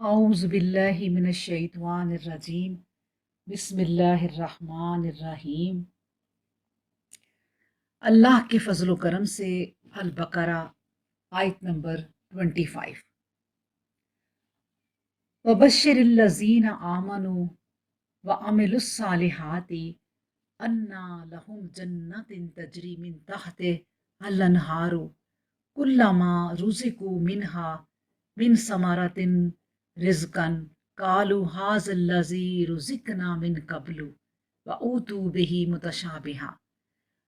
औज़ु बिल्लाहि मिनश्शैतानिर्रजीम बिस्मिल्लाहिर्रहमानिर्रहीम। अल्लाह के फजल करम से अल बकरा आयत नंबर 25। वबश्शिरिल्लज़ीना आमनू व अमिलुस्सालिहाति अन्ना लहुम जन्नतिन तजरी मिन तहतिहल अन्हारू कुल्लमा रुज़िकू मिनहा मिन समरतिन रिज़्क़न क़ालू हाज़िल्लज़ी रुज़िक़ना मिन क़ब्लु व ऊतू बिही मुतशाबिहा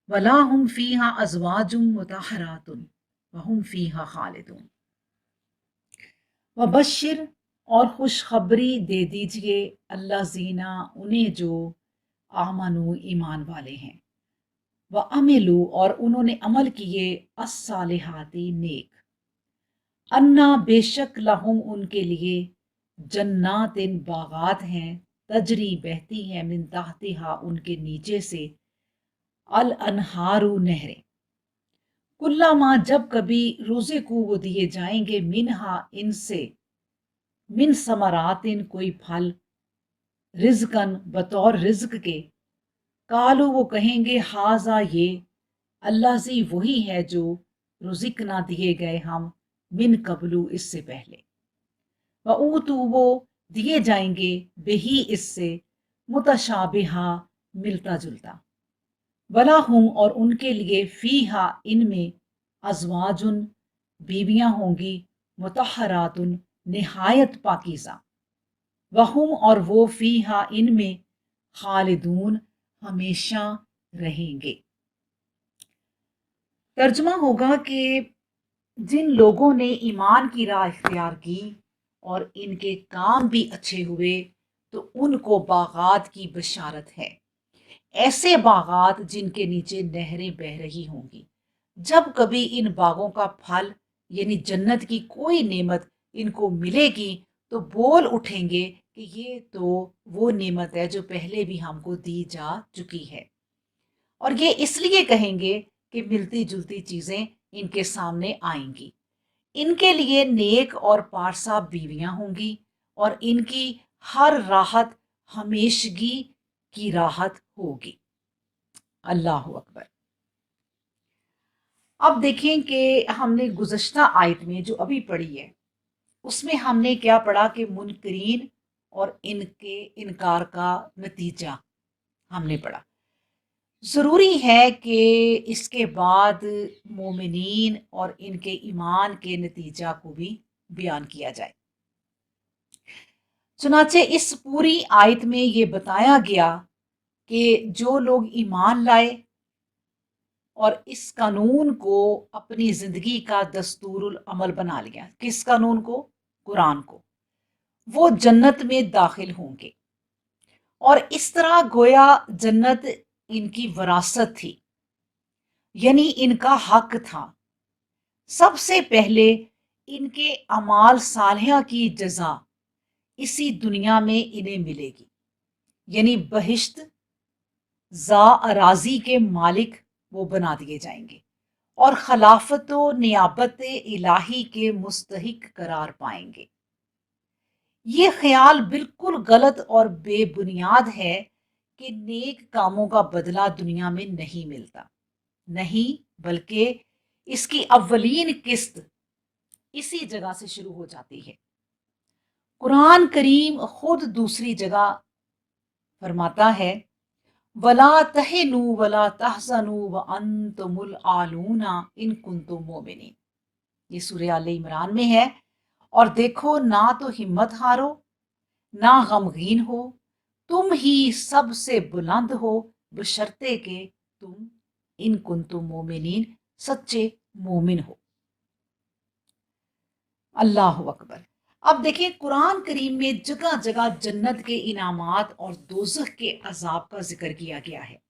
वलाहुम फ़ीहा अज़वाजुम मुतहहरातुन वहुम फ़ीहा खालिदून। वबश्शिर और खुशखबरी दे दीजिए अल्लज़ीना उन्हें जो आमनू ईमान वाले हैं, व अमिलू और उन्होंने अमल किए अस्सालिहाती नेक, अन्ना बेशक लहुम उनके लिए जन्नातिन बागात हैं, तजरी बहती हैं मिन ताहतिहा उनके नीचे से अल अनहारू नहरें, कुल्लामा जब कभी रोजे को वो दिए जाएंगे मिनहा इनसे, मिन समरातिन कोई फल, रिजकन बतौर रिज्क के, कालू वो कहेंगे हाजा ये, अल्लाजी वही है जो रुजिक ना दिए गए हम मिन कबलू इससे पहले, व ऊतू वो दिए जाएंगे बेही इससे, मुतशाबिहा मिलता जुलता, वला हुम और उनके लिए फीहा इनमें अजवाजुन बीवियां होंगी, मुतहरातुन निहायत पाकीज़ा, वहुम और वो फीहा इनमें खालिदून हमेशा रहेंगे। तर्जुमा होगा कि जिन लोगों ने ईमान की राह इख्तियार की और इनके काम भी अच्छे हुए तो उनको बागात की बशारत है, ऐसे बागात जिनके नीचे नहरें बह रही होंगी। जब कभी इन बागों का फल यानी जन्नत की कोई नेमत इनको मिलेगी तो बोल उठेंगे कि ये तो वो नेमत है जो पहले भी हमको दी जा चुकी है, और ये इसलिए कहेंगे कि मिलती जुलती चीजें इनके सामने आएंगी। इनके लिए नेक और पारसा बीवियां होंगी और इनकी हर राहत हमेशगी की राहत होगी। अल्लाह अकबर। अब देखें कि हमने गुज़श्ता आयत में जो अभी पढ़ी है उसमें हमने क्या पढ़ा कि मुनकरीन और इनके इनकार का नतीजा हमने पढ़ा। ज़रूरी है कि इसके बाद मोमिनीन और इनके ईमान के नतीजा को भी बयान किया जाए। चुनाचे इस पूरी आयत में ये बताया गया कि जो लोग ईमान लाए और इस कानून को अपनी ज़िंदगी का दस्तूरुल अमल बना लिया, किस कानून को? कुरान को, वो जन्नत में दाखिल होंगे। और इस तरह गोया जन्नत इनकी विरासत थी, यानी इनका हक था। सबसे पहले इनके अमाल सालिहा की जजा इसी दुनिया में इन्हें मिलेगी, यानी बहिश्त जा अराजी के मालिक वो बना दिए जाएंगे और खिलाफत व नियाबत इलाही के मुस्तहिक करार पाएंगे। ये ख्याल बिल्कुल गलत और बेबुनियाद है कि नेक कामों का बदला दुनिया में नहीं मिलता, नहीं, बल्कि इसकी अव्वलीन किस्त इसी जगह से शुरू हो जाती है। कुरान करीम खुद दूसरी जगह फरमाता है, वला तहिनु वला तहजनु व अंतुमुल आलूना इन कुंतुम मोमिनीन। ये सूरह आले इमरान में है। और देखो, ना तो हिम्मत हारो, ना गमगीन हो, तुम ही सबसे बुलंद हो बशर्ते के तुम इन कुंतुम मोमिनीन सच्चे मोमिन हो। अल्लाह अकबर। अब देखिए, कुरान करीम में जगह जगह जन्नत के इनामात और दोज़ख के अजाब का जिक्र किया गया है।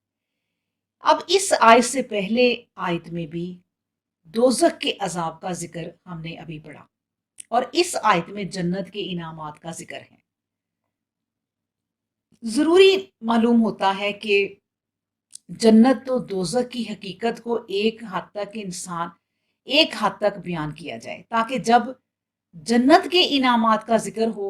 अब इस आयत से पहले आयत में भी दोज़ख के अजाब का जिक्र हमने अभी पढ़ा और इस आयत में जन्नत के इनामात का जिक्र है। जरूरी मालूम होता है कि जन्नत तो दोज़ख की हकीकत को एक हद तक बयान किया जाए, ताकि जब जन्नत के इनामात का जिक्र हो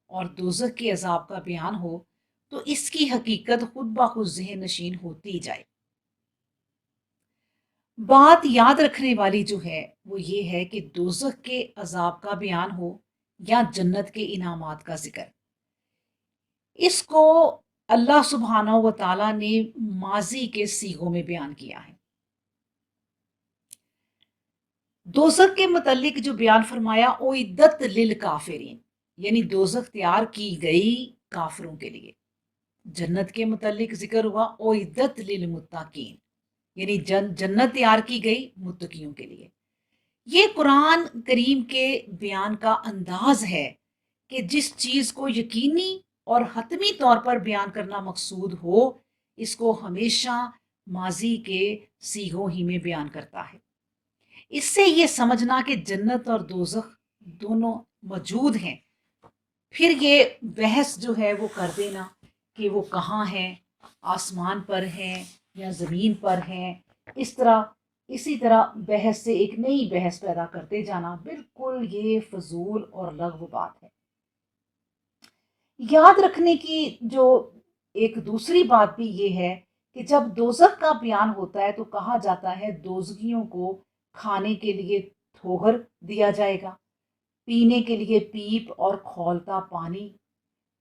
और दोज़ख के अजाब का बयान हो तो इसकी हकीकत खुद ब खुद ज़हन नशीन होती जाए। बात याद रखने वाली जो है वो ये है कि दोज़ख के अजाब का बयान हो या जन्नत के इनामात का जिक्र, इसको अल्लाह सुब्हानहू व तआला ने माजी के सीगों में बयान किया है। दोज़ख के मुतल्लिक जो बयान फरमाया उइद्दत लिल काफिरीन, यानी दोज़ख तैयार की गई काफिरों के लिए। जन्नत के मुतल्लिक जिक्र हुआ उइद्दत लिल मुत्तकीन, यानी जन्नत तैयार की गई मुत्तकियों के लिए। ये कुरान करीम के बयान का अंदाज है कि जिस चीज़ को यकीनी और हतमी तौर पर बयान करना मकसूद हो, इसको हमेशा माजी के सीगों ही में बयान करता है। इससे ये समझना कि जन्नत और दोज़ख दोनों मौजूद हैं, फिर ये बहस जो है वो कर देना कि वो कहाँ हैं, आसमान पर हैं या ज़मीन पर हैं, इसी तरह बहस से एक नई बहस पैदा करते जाना, बिल्कुल ये फजूल और लग़्व बात है। याद रखने की जो एक दूसरी बात भी ये है कि जब दोज़ख का बयान होता है तो कहा जाता है दोज़खियों को खाने के लिए थोहर दिया जाएगा, पीने के लिए पीप और खौलता पानी,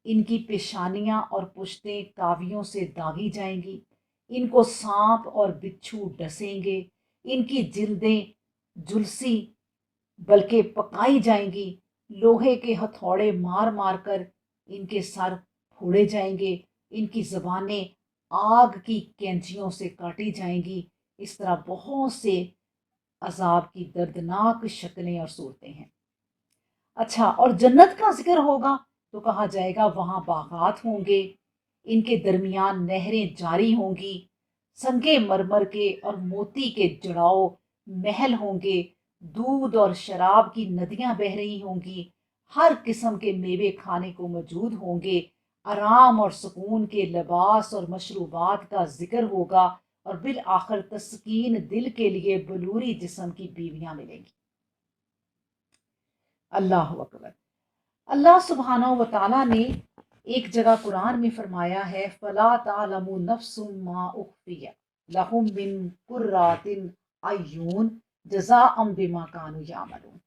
इनकी पेशानियां और पुश्तें कावियों से दागी जाएंगी, इनको सांप और बिच्छू डसेंगे, इनकी जिल्दें झुलसी बल्कि पकाई जाएंगी, लोहे के हथौड़े मार मार कर इनके सर फोड़े जाएंगे, इनकी जबानें आग की कैंचियों से काटी जाएंगी। इस तरह बहुत से अजाब की दर्दनाक शक्लें और सूरतें हैं। अच्छा, और जन्नत का जिक्र होगा तो कहा जाएगा वहां बागात होंगे, इनके दरमियान नहरें जारी होंगी, संगे मरमर के और मोती के जड़ाओ महल होंगे, दूध और शराब की नदियां बह रही होंगी, हर किस्म के मेवे खाने को मौजूद होंगे, आराम और सुकून के लिबास और मशरूबात का जिक्र होगा, और बिल आखिर तस्कीन दिल के लिए बलूरी जिस्म की बीवियां मिलेंगी। अल्लाह अकबर। अल्लाह सुब्हानहू व तआला ने एक जगह कुरान में फरमाया है, फला तालमु नफ्सुम मा उख्फिया लहुम मिन कुर्रातिन अयून जज़ाअम बिमा कानू यामलून।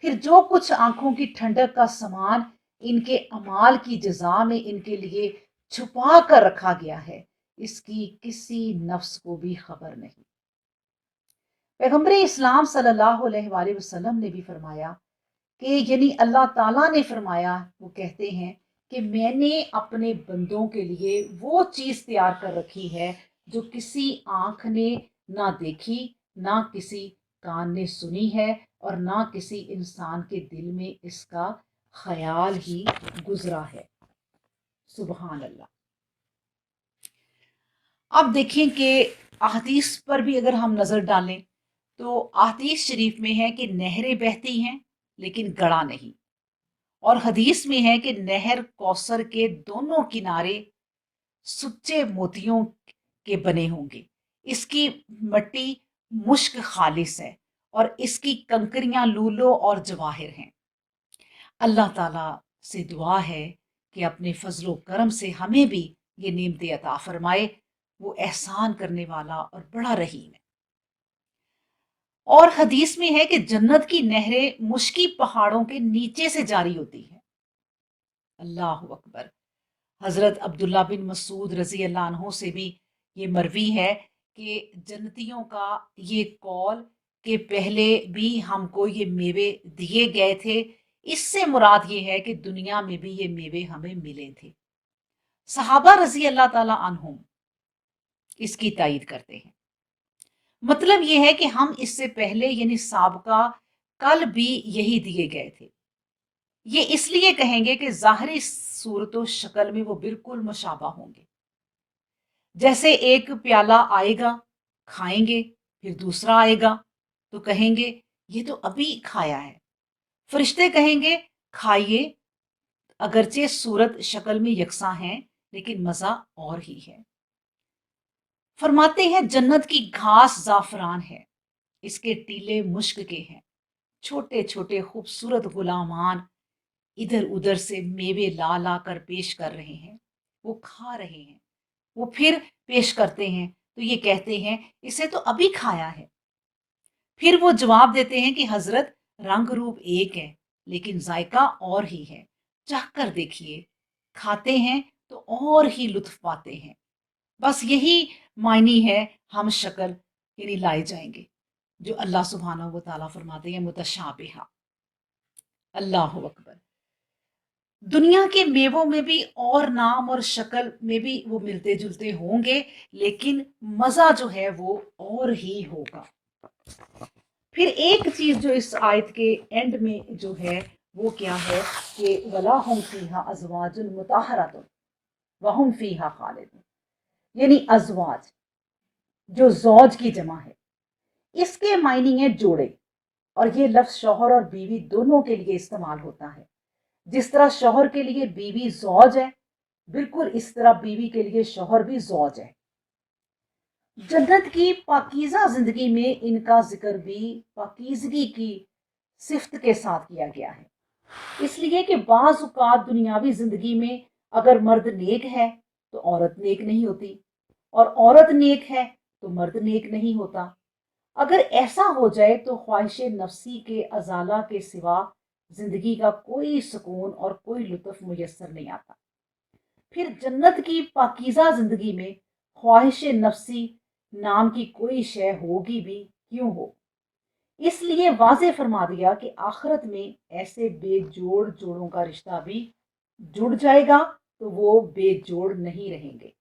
फिर जो कुछ आंखों की ठंडक का सामान इनके अमाल की जजा में इनके लिए छुपा कर रखा गया है, इसकी किसी नफ्स को भी खबर नहीं। पैगंबर इस्लाम सल्लल्लाहु अलैहि वसल्लम ने भी फरमाया कि यानी अल्लाह ताला ने फरमाया, वो कहते हैं कि मैंने अपने बंदों के लिए वो चीज़ तैयार कर रखी है जो किसी आँख ने ना देखी, ना किसी कान ने सुनी है, और ना किसी इंसान के दिल में इसका ख्याल ही गुजरा है। सुबहान अल्लाह। अब देखें कि अहदीस पर भी अगर हम नज़र डालें तो अहदीस शरीफ में है कि नहरें बहती हैं लेकिन गड़ा नहीं, और हदीस में है कि नहर कौसर के दोनों किनारे सुच्चे मोतियों के बने होंगे, इसकी मट्टी मुश्क खालिस है और इसकी कंकरियां लूलो और जवाहिर हैं। अल्लाह ताला से दुआ है कि अपने फजलो करम से हमें भी ये नेमतें अता फरमाए, वो एहसान करने वाला और बड़ा रहीम है। और हदीस में है कि जन्नत की नहरें मुश्की पहाड़ों के नीचे से जारी होती हैं। अल्लाह अकबर। हजरत अब्दुल्ला बिन मसूद रजी अल्लाह अन्हो से भी ये मरवी है कि जन्नतियों का ये कौल कि पहले भी हमको ये मेवे दिए गए थे, इससे मुराद ये है कि दुनिया में भी ये मेवे हमें मिले थे। सहाबा रजी अल्लाह ताला अन्हुम इसकी तायीद करते हैं। मतलब ये है कि हम इससे पहले यानी साबका कल भी यही दिए गए थे। ये इसलिए कहेंगे कि ज़ाहिरी सूरत व शक्ल में वो बिल्कुल मुशाबा होंगे। जैसे एक प्याला आएगा, खाएंगे, फिर दूसरा आएगा तो कहेंगे ये तो अभी खाया है। फरिश्ते कहेंगे खाइए, अगरचे सूरत शक्ल में यकसा हैं लेकिन मजा और ही है। फरमाते हैं जन्नत की घास जाफरान है, इसके टीले मुश्क के हैं, छोटे छोटे खूबसूरत गुलामान इधर उधर से मेवे ला ला कर पेश कर रहे हैं, वो खा रहे हैं, वो फिर पेश करते हैं तो ये कहते हैं इसे तो अभी खाया है। फिर वो जवाब देते हैं कि हजरत, रंग रूप एक है लेकिन जायका और ही है, चाख कर देखिए। खाते हैं तो और ही लुत्फ पाते हैं। बस यही मायनी है हम शक्ल यानी लाए जाएंगे, जो अल्लाह सुब्हानहू व तआला फरमाते हैं मुतशाबिहा। अल्लाह अकबर। दुनिया के मेवों में भी और नाम और शक्ल में भी वो मिलते जुलते होंगे, लेकिन मजा जो है वो और ही होगा। फिर एक चीज जो इस आयत के एंड में जो है वो क्या है कि वला हुम फीहा अज़वाजुन मुतहहरतुन व हुम फीहा खालिदून, यानी अज़वाज जो जौज की जमा है, इसके मायने है जोड़े, और ये लफ्ज शौहर और बीवी दोनों के लिए इस्तेमाल होता है। जिस तरह शौहर के लिए बीवी जौज है, बिल्कुल इस तरह बीवी के लिए शौहर भी जौज है। जन्नत की पाकीज़ा जिंदगी में इनका जिक्र भी पाकीज़गी की सिफ्त के साथ किया गया है, इसलिए कि बाज़ औक़ात दुनियावी जिंदगी में अगर मर्द नेक है तो औरत नेक नहीं होती, और औरत नेक है तो मर्द नेक नहीं होता। अगर ऐसा हो जाए तो ख्वाहिश नफसी के अजाला के सिवा जिंदगी का कोई सुकून और कोई लुत्फ मुयस्सर नहीं आता। फिर जन्नत की पाकीज़ा जिंदगी में ख्वाहिश नफसी नाम की कोई शय होगी भी क्यों हो। इसलिए वाज़े फरमा दिया कि आखिरत में ऐसे बेजोड़ जोड़ों का रिश्ता भी जुड़ जाएगा तो वो बेजोड़ नहीं रहेंगे,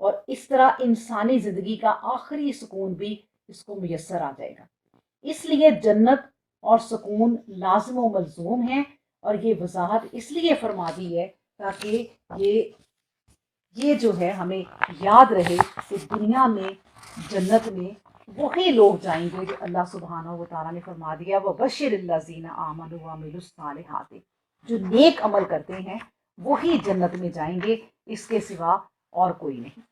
और इस तरह इंसानी जिंदगी का आखिरी सुकून भी इसको मुयस्सर आ जाएगा। इसलिए जन्नत और सुकून लाजिम व मलजूम है, और ये वजाहत इसलिए फरमा दी है ताकि ये जो है हमें याद रहे कि दुनिया में जन्नत में वही लोग जाएंगे जो अल्लाह सुब्हानहू व तआला ने फरमा दिया व बशिरिल्लज़ीना आमनू व अमिलुस्सालिहात, जो नेक अमल करते हैं वही जन्नत में जाएंगे, इसके सिवा और कोई नहीं।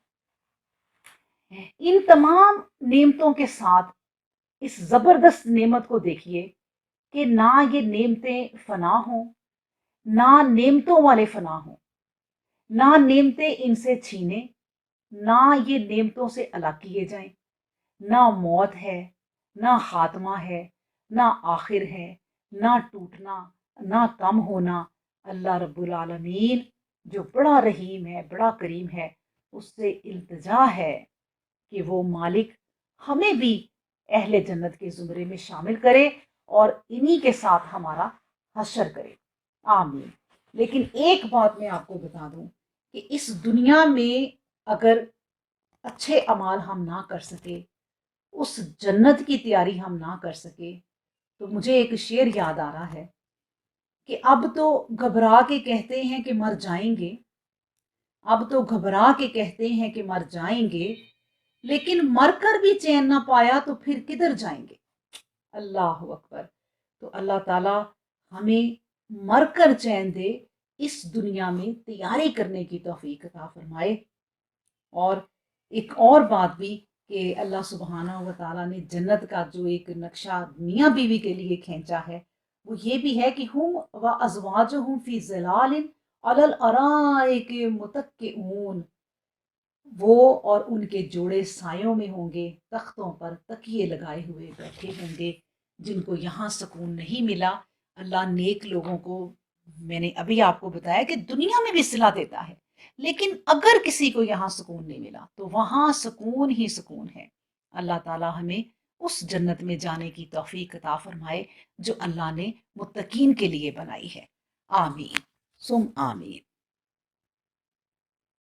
इन तमाम नेमतों के साथ इस जबरदस्त नेमत को देखिए कि ना ये नेमतें फना हों, ना नेमतों वाले फना हों, ना नेमतें इनसे छीने, ना ये नेमतों से अलग किए जाएं। ना मौत है, ना खात्मा है, ना आखिर है, ना टूटना, ना कम होना। अल्लाह रब्बुल आलमीन जो बड़ा रहीम है, बड़ा करीम है, उससे इल्तिजा है कि वो मालिक हमें भी अहले जन्नत के ज़ुमरे में शामिल करे और इन्हीं के साथ हमारा हशर करे। आमीन। लेकिन एक बात मैं आपको बता दूं कि इस दुनिया में अगर अच्छे अमाल हम ना कर सके, उस जन्नत की तैयारी हम ना कर सके, तो मुझे एक शेर याद आ रहा है कि अब तो घबरा के कहते हैं कि मर जाएंगे, अब तो घबरा के कहते हैं कि मर जाएंगे, लेकिन मरकर भी चैन ना पाया तो फिर किधर जाएंगे। अल्लाह अकबर। तो अल्लाह ताला हमें मरकर चैन दे, इस दुनिया में तैयारी करने की तौफीक अता फरमाए। और एक और बात भी कि अल्लाह सुब्हानहू व तआला ने जन्नत का जो एक नक्शा मियाँ बीवी के लिए खींचा है, वो ये भी है कि हुम व अज़वाजुहुम फी ज़िलालिन अलल अराइक मुत्तकिऊन, वो और उनके जोड़े सायों में होंगे, तख्तों पर तकिए लगाए हुए बैठे होंगे। जिनको यहाँ सुकून नहीं मिला, अल्लाह नेक लोगों को, मैंने अभी आपको बताया कि दुनिया में भी सिला देता है, लेकिन अगर किसी को यहाँ सुकून नहीं मिला तो वहाँ सुकून ही सुकून है। अल्लाह ताला हमें उस जन्नत में जाने की तौफीक अता फरमाए जो अल्लाह ने मुत्तकीन के लिए बनाई है। आमीन सुम आमीन।